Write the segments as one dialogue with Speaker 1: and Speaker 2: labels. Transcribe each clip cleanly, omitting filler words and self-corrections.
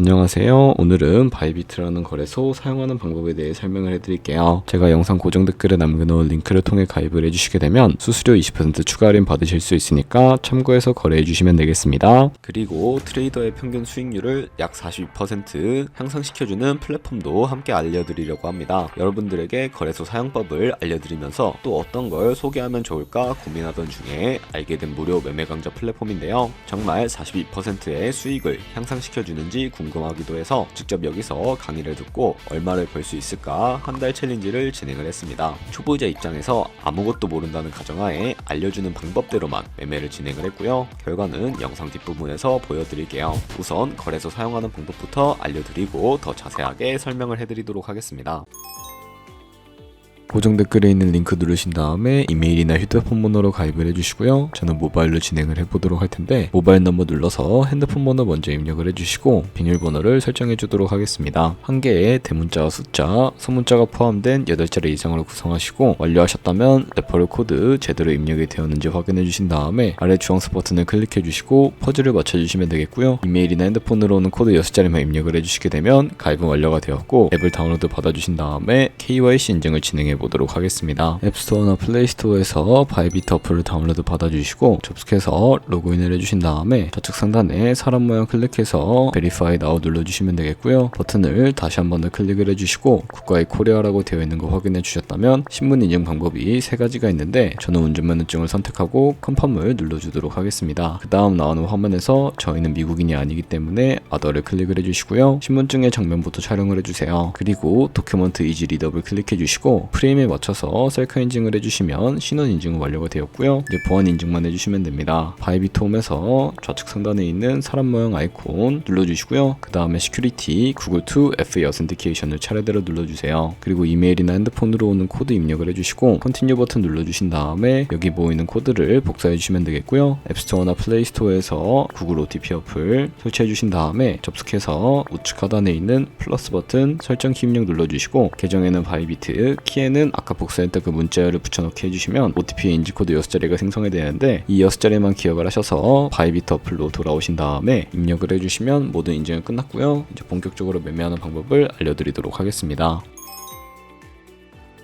Speaker 1: 안녕하세요. 오늘은 바이비트라는 거래소 사용하는 방법에 대해 설명을 해드릴게요. 제가 영상 고정 댓글에 남겨놓은 링크를 통해 가입을 해주시게 되면 수수료 20% 추가 할인 받으실 수 있으니까 참고해서 거래해주시면 되겠습니다. 그리고 트레이더의 평균 수익률을 약 42% 향상시켜주는 플랫폼도 함께 알려드리려고 합니다. 여러분들에게 거래소 사용법을 알려드리면서 또 어떤 걸 소개하면 좋을까 고민하던 중에 알게 된 무료 매매 강좌 플랫폼인데요. 정말 42%의 수익을 향상시켜주는지 궁금하기도 해서 직접 여기서 강의를 듣고 얼마를 벌 수 있을까 한 달 챌린지를 진행을 했습니다. 초보자 입장에서 아무것도 모른다는 가정하에 알려주는 방법대로만 매매를 진행을 했고요. 결과는 영상 뒷부분에서 보여드릴게요. 우선 거래소 사용하는 방법부터 알려드리고 더 자세하게 설명을 해드리도록 하겠습니다. 고정 댓글에 있는 링크 누르신 다음에 이메일이나 휴대폰 번호로 가입을 해주시고요. 저는 모바일로 진행을 해보도록 할 텐데 모바일 넘버 눌러서 핸드폰 번호 먼저 입력을 해주시고 비밀번호를 설정해 주도록 하겠습니다. 한 개의 대문자와 숫자, 소문자가 포함된 8자리 이상으로 구성하시고 완료하셨다면 레퍼럴 코드 제대로 입력이 되었는지 확인해 주신 다음에 아래 주황색 버튼을 클릭해 주시고 퍼즐을 맞춰주시면 되겠고요. 이메일이나 핸드폰으로 오는 코드 6자리만 입력을 해주시게 되면 가입은 완료가 되었고 앱을 다운로드 받아주신 다음에 KYC 인증을 진행해 보도록 하겠습니다. 앱스토어나 플레이스토어에서 바이비트 어플을 다운로드 받아주시고 접속해서 로그인을 해주신 다음에 좌측 상단에 사람 모양 클릭해서 Verify Now 눌러주시면 되겠고요. 버튼을 다시 한 번 더 클릭을 해주시고 국가의 코리아라고 되어 있는 거 확인해 주셨다면 신분 인증 방법이 3가지가 있는데 저는 운전면허증을 선택하고 컨펌을 눌러주도록 하겠습니다. 그 다음 나오는 화면에서 저희는 미국인이 아니기 때문에 Other를 클릭을 해주시고요. 신분증의 장면부터 촬영을 해주세요. 그리고 도큐먼트 이지 리더블 클릭해 주시고 프레임에 맞춰서 셀카 인증을 해주시면 신원 인증은 완료가 되었고요. 이제 보안 인증만 해주시면 됩니다. 바이비트 홈에서 좌측 상단에 있는 사람 모양 아이콘 눌러주시고요. 그 다음에 시큐리티 구글 to FA 어센티케이션을 차례대로 눌러주세요. 그리고 이메일이나 핸드폰으로 오는 코드 입력을 해주시고 컨티뉴 버튼 눌러주신 다음에 여기 보이는 코드를 복사해 주시면 되겠고요. 앱스토어나 플레이스토어에서 구글 OTP 어플 설치해 주신 다음에 접속해서 우측 하단에 있는 플러스 버튼 설정 키 입력 눌러주시고 계정에는 바이비트, 키에는 아까 복사했던 그 문자열을 붙여넣기 해주시면 OTP의 인지코드 6자리가 생성이 되는데 이 6자리만 기억을 하셔서 바이비트 어플로 돌아오신 다음에 입력을 해주시면 모든 인증은 끝났고요. 이제 본격적으로 매매하는 방법을 알려드리도록 하겠습니다.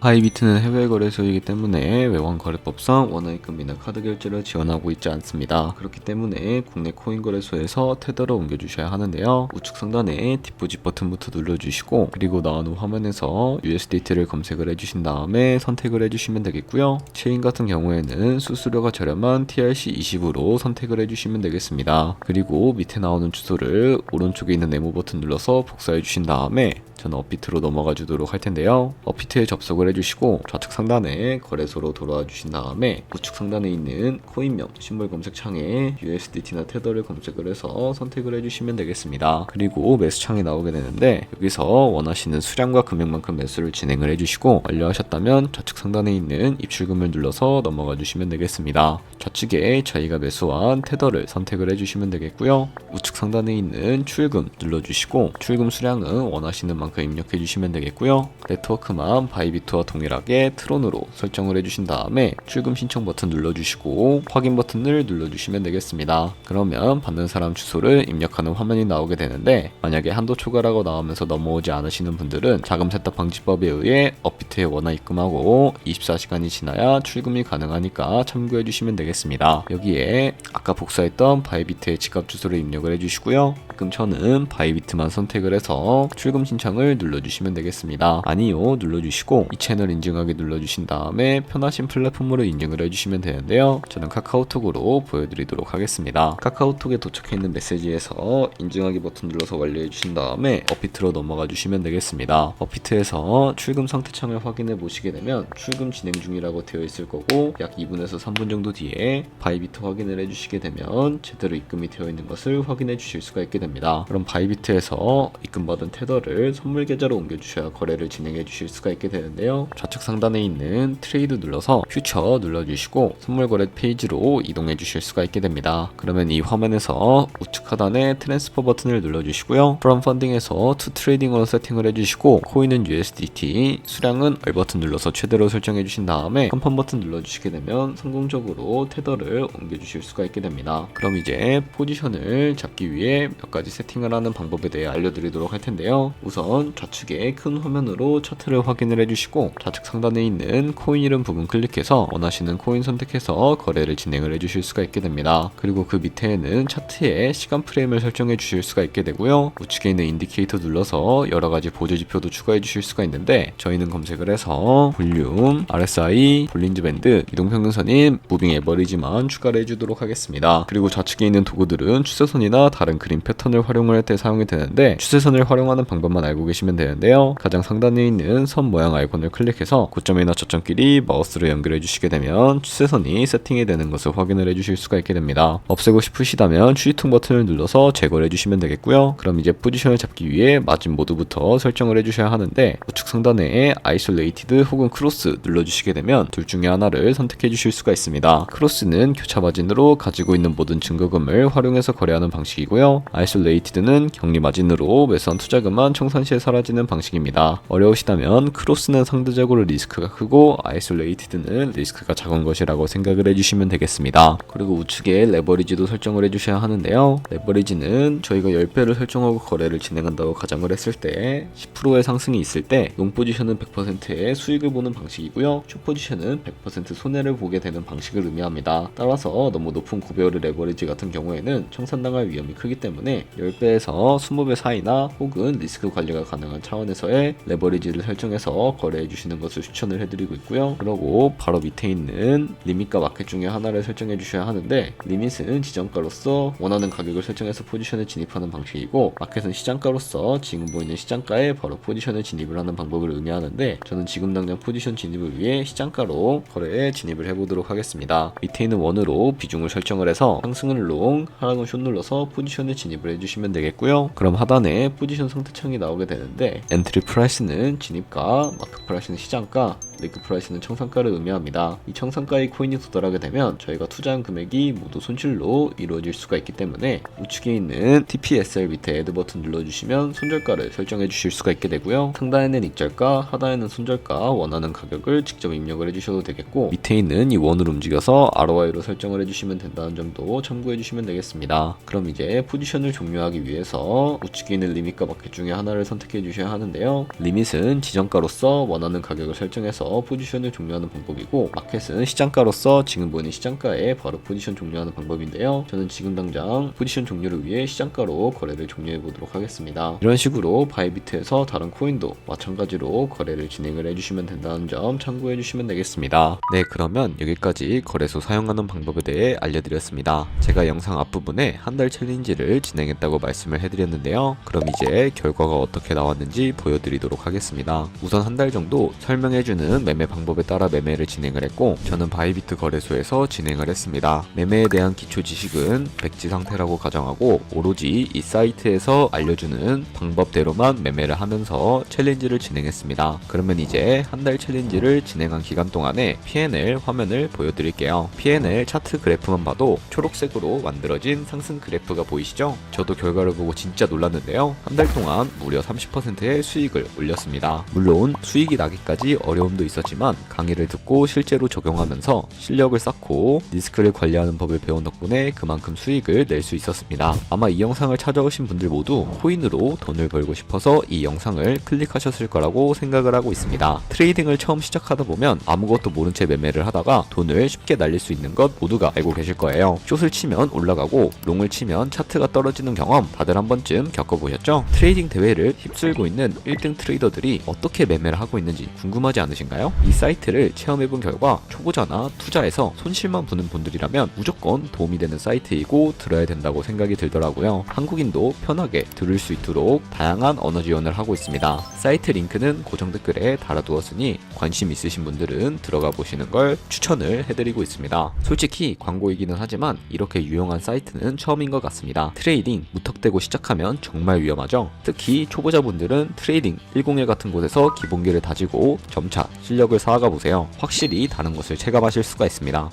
Speaker 1: 바이비트는 해외 거래소이기 때문에 외환 거래법상 원화입금이나 카드 결제를 지원하고 있지 않습니다. 그렇기 때문에 국내 코인 거래소에서 테더로 옮겨주셔야 하는데요. 우측 상단에 디포짓 버튼부터 눌러주시고 그리고 나오는 화면에서 USDT를 검색을 해주신 다음에 선택을 해주시면 되겠고요. 체인 같은 경우에는 수수료가 저렴한 TRC20으로 선택을 해주시면 되겠습니다. 그리고 밑에 나오는 주소를 오른쪽에 있는 네모 버튼 눌러서 복사해 주신 다음에 저는 업비트로 넘어가 주도록 할 텐데요. 업비트에 접속을 해주시고 좌측 상단에 거래소로 돌아와 주신 다음에 우측 상단에 있는 코인명 심볼 검색 창에 USDT나 테더를 검색을 해서 선택을 해주시면 되겠습니다. 그리고 매수 창이 나오게 되는데 여기서 원하시는 수량과 금액만큼 매수를 진행을 해주시고 완료하셨다면 좌측 상단에 있는 입출금을 눌러서 넘어가 주시면 되겠습니다. 좌측에 저희가 매수한 테더를 선택을 해주시면 되겠고요. 우측 상단에 있는 출금 눌러주시고 출금 수량은 원하시는 만큼 입력해 주시면 되겠고요. 네트워크만 바이비트와 동일하게 트론으로 설정을 해주신 다음에 출금 신청 버튼 눌러주시고 확인 버튼을 눌러주시면 되겠습니다. 그러면 받는 사람 주소를 입력하는 화면이 나오게 되는데 만약에 한도 초과라고 나오면서 넘어오지 않으시는 분들은 자금 세탁 방지법에 의해 업비트에 원화 입금하고 24시간이 지나야 출금이 가능하니까 참고해 주시면 되겠습니다. 여기에 아까 복사했던 바이비트의 지갑 주소를 입력을 해주시고요. 입금처는 바이비트만 선택을 해서 출금 신청을 눌러주시면 되겠습니다. 아니요 눌러주시고 이 채널 인증하기 눌러주신 다음에 편하신 플랫폼으로 인증을 해주시면 되는데요. 저는 카카오톡으로 보여드리도록 하겠습니다. 카카오톡에 도착해 있는 메시지에서 인증하기 버튼 눌러서 완료해 주신 다음에 업비트로 넘어가 주시면 되겠습니다. 업비트에서 출금 상태 창을 확인해 보시게 되면 출금 진행 중이라고 되어 있을 거고 약 2분에서 3분 정도 뒤에 바이비트 확인을 해주시게 되면 제대로 입금이 되어 있는 것을 확인해 주실 수가 있게 됩니다. 그럼 바이비트에서 입금받은 테더를 선물 계좌로 옮겨주셔야 거래를 진행해 주실 수가 있게 되는데요. 되는데요. 좌측 상단에 있는 트레이드 눌러서 퓨처 눌러주시고 선물 거래 페이지로 이동해 주실 수가 있게 됩니다. 그러면 이 화면에서 우측 하단에 트랜스퍼 버튼을 눌러주시고요. 프롬 펀딩에서 투 트레이딩으로 세팅을 해주시고 코인은 USDT, 수량은 R 버튼 눌러서 최대로 설정해 주신 다음에 컨펌 버튼 눌러주시게 되면 성공적으로 테더를 옮겨주실 수가 있게 됩니다. 그럼 이제 포지션을 잡기 위해 몇 가지 세팅을 하는 방법에 대해 알려드리도록 할 텐데요. 우선 좌측에 큰 화면으로 차트를 확인을 해주시고 좌측 상단에 있는 코인 이름 부분 클릭해서 원하시는 코인 선택해서 거래를 진행을 해주실 수가 있게 됩니다. 그리고 그 밑에는 차트에 시간 프레임을 설정해 주실 수가 있게 되고요. 우측에 있는 인디케이터 눌러서 여러가지 보조 지표도 추가해 주실 수가 있는데 저희는 검색을 해서 볼륨, RSI, 볼린저 밴드, 이동평균선인 무빙 에버리지만 추가를 해주도록 하겠습니다. 그리고 좌측에 있는 도구들은 추세선이나 다른 그림 패턴을 활용할 때 사용이 되는데 추세선을 활용하는 방법만 알고 계시면 되는데요. 가장 상단에 있는 선 모양 아이콘을 클릭해서 고점이나 저점끼리 마우스로 연결해 주시게 되면 추세선이 세팅이 되는 것을 확인을 해 주실 수가 있게 됩니다. 없애고 싶으시다면 추리퉁 버튼을 눌러서 제거를 해주시면 되겠고요. 그럼 이제 포지션을 잡기 위해 마진 모드부터 설정을 해주셔야 하는데 우측 상단에 아이솔레이티드 혹은 크로스 눌러주시게 되면 둘 중에 하나를 선택해 주실 수가 있습니다. 크로스는 교차 마진으로 가지고 있는 모든 증거금을 활용해서 거래하는 방식이고요. 아이솔레이티드는 격리 마진으로 매수한 투자금만 청산 시에 사라지는 방식입니다. 어려우시다면 크로스는 상대적으로 리스크가 크고 아이솔레이티드는 리스크가 작은 것이라고 생각을 해주시면 되겠습니다. 그리고 우측에 레버리지도 설정을 해주셔야 하는데요. 레버리지는 저희가 10배를 설정하고 거래를 진행한다고 가정을 했을 때 10%의 상승이 있을 때 롱 포지션은 100%의 수익을 보는 방식이고요. 숏 포지션은 100% 손해를 보게 되는 방식을 의미합니다. 따라서 너무 높은 구배율의 레버리지 같은 경우에는 청산당할 위험이 크기 때문에 10배에서 20배 사이나 혹은 리스크 관리가 가능한 차원에서의 레버리지를 설정해서 거래해 주시는 것을 추천을 해드리고 있고요. 그리고 바로 밑에 있는 리밋과 마켓 중에 하나를 설정해 주셔야 하는데 리밋은 지정가로서 원하는 가격을 설정해서 포지션에 진입하는 방식이고 마켓은 시장가로서 지금 보이는 시장가에 바로 포지션에 진입을 하는 방법을 의미하는데 저는 지금 당장 포지션 진입을 위해 시장가로 거래에 진입을 해보도록 하겠습니다. 밑에 있는 원으로 비중을 설정을 해서 상승은 롱, 하락은 숏 눌러서 포지션에 진입을 해주시면 되겠고요. 그럼 하단에 포지션 상태창이 나오게 되는데 엔트리 프라이스는 진입가, 마크 프라이스는 시장가, 리크 프라이스는 청산가를 의미합니다. 이 청산가의 코인이 도달하게 되면 저희가 투자한 금액이 모두 손실로 이루어질 수가 있기 때문에 우측에 있는 TPSR 밑에 애드 버튼 눌러주시면 손절가를 설정해 주실 수가 있게 되고요. 상단에는 익절가, 하단에는 손절가 원하는 가격을 직접 입력을 해주셔도 되겠고 밑에 있는 이 원을 움직여서 ROI로 설정을 해주시면 된다는 점도 참고해 주시면 되겠습니다. 그럼 이제 포지션을 종료하기 위해서 우측에 있는 리밋과 마켓 중에 하나를 선택해 주셔야 하는데요. 리밋은 지정가로서 원하는 가격을 설정해서 포지션을 종료하는 방법이고 마켓은 시장가로서 지금 보이는 시장가에 바로 포지션 종료하는 방법인데요. 저는 지금 당장 포지션 종료를 위해 시장가로 거래를 종료해 보도록 하겠습니다. 이런 식으로 바이비트에서 다른 코인도 마찬가지로 거래를 진행을 해주시면 된다는 점 참고해 주시면 되겠습니다. 네, 그러면 여기까지 거래소 사용하는 방법에 대해 알려드렸습니다. 제가 영상 앞부분에 한 달 챌린지를 진행했다고 말씀을 해드렸는데요. 그럼 이제 결과가 어떻게 나왔는지 보여드리도록 하겠습니다. 우선 한 달 정도 설명해주는 매매 방법에 따라 매매를 진행을 했고 저는 바이비트 거래소에서 진행을 했습니다. 매매에 대한 기초 지식은 백지 상태라고 가정하고 오로지 이 사이트에서 알려주는 방법대로만 매매를 하면서 챌린지를 진행했습니다. 그러면 이제 한 달 챌린지를 진행한 기간 동안에 P&L 화면을 보여드릴게요. P&L 차트 그래프만 봐도 초록색으로 만들어진 상승 그래프가 보이시죠? 저도 결과를 보고 진짜 놀랐는데요. 한 달 동안 무려 30%의 수익을 올렸습니다. 물론 수익이 나기까지 어려움도 있었지만 강의를 듣고 실제로 적용하면서 실력을 쌓고 리스크를 관리하는 법을 배운 덕분에 그만큼 수익을 낼 수 있었습니다. 아마 이 영상을 찾아오신 분들 모두 코인으로 돈을 벌고 싶어서 이 영상을 클릭하셨을 거라고 생각을 하고 있습니다. 트레이딩을 처음 시작하다 보면 아무것도 모른 채 매매를 하다가 돈을 쉽게 날릴 수 있는 것 모두가 알고 계실 거예요. 숏을 치면 올라가고 롱을 치면 차트가 떨어지는 경험 다들 한 번쯤 겪어보셨죠? 트레이딩 대회를 휩쓸고 있는 1등 트레이더들이 어떻게 매매를 하고 있는지 궁금하지 않으신가요? 이 사이트를 체험해본 결과 초보자나 투자에서 손실만 보는 분들이라면 무조건 도움이 되는 사이트이고 들어야 된다고 생각이 들더라고요. 한국인도 편하게 들을 수 있도록 다양한 언어 지원을 하고 있습니다. 사이트 링크는 고정 댓글에 달아두었으니 관심 있으신 분들은 들어가 보시는 걸 추천을 해드리고 있습니다. 솔직히 광고이기는 하지만 이렇게 유용한 사이트는 처음인 것 같습니다. 트레이딩 무턱대고 시작하면 정말 위험하죠. 특히 초보자분들은 트레이딩 101 같은 곳에서 기본기를 다지고 점차 실력을 쌓아가 보세요. 확실히 다른 것을 체감하실 수가 있습니다.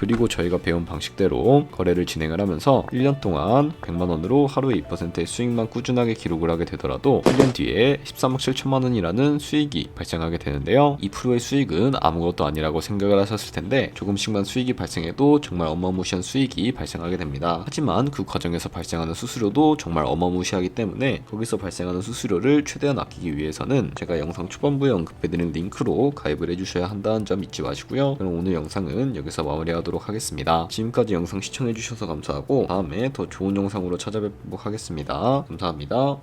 Speaker 1: 그리고 저희가 배운 방식대로 거래를 진행을 하면서 1년 동안 100만원으로 하루에 2%의 수익만 꾸준하게 기록을 하게 되더라도 1년 뒤에 13억 7천만원이라는 수익이 발생하게 되는데요. 2%의 수익은 아무것도 아니라고 생각을 하셨을 텐데 조금씩만 수익이 발생해도 정말 어마무시한 수익이 발생하게 됩니다. 하지만 그 과정에서 발생하는 수수료도 정말 어마무시하기 때문에 거기서 발생하는 수수료를 최대한 아끼기 위해서는 제가 영상 초반부에 언급해드린 링크로 가입을 해주셔야 한다는 점 잊지 마시고요. 그럼 오늘 영상은 여기서 마무리하도록 하겠습니다. 지금까지 영상 시청해주셔서 감사하고 다음에 더 좋은 영상으로 찾아뵙도록 하겠습니다. 감사합니다.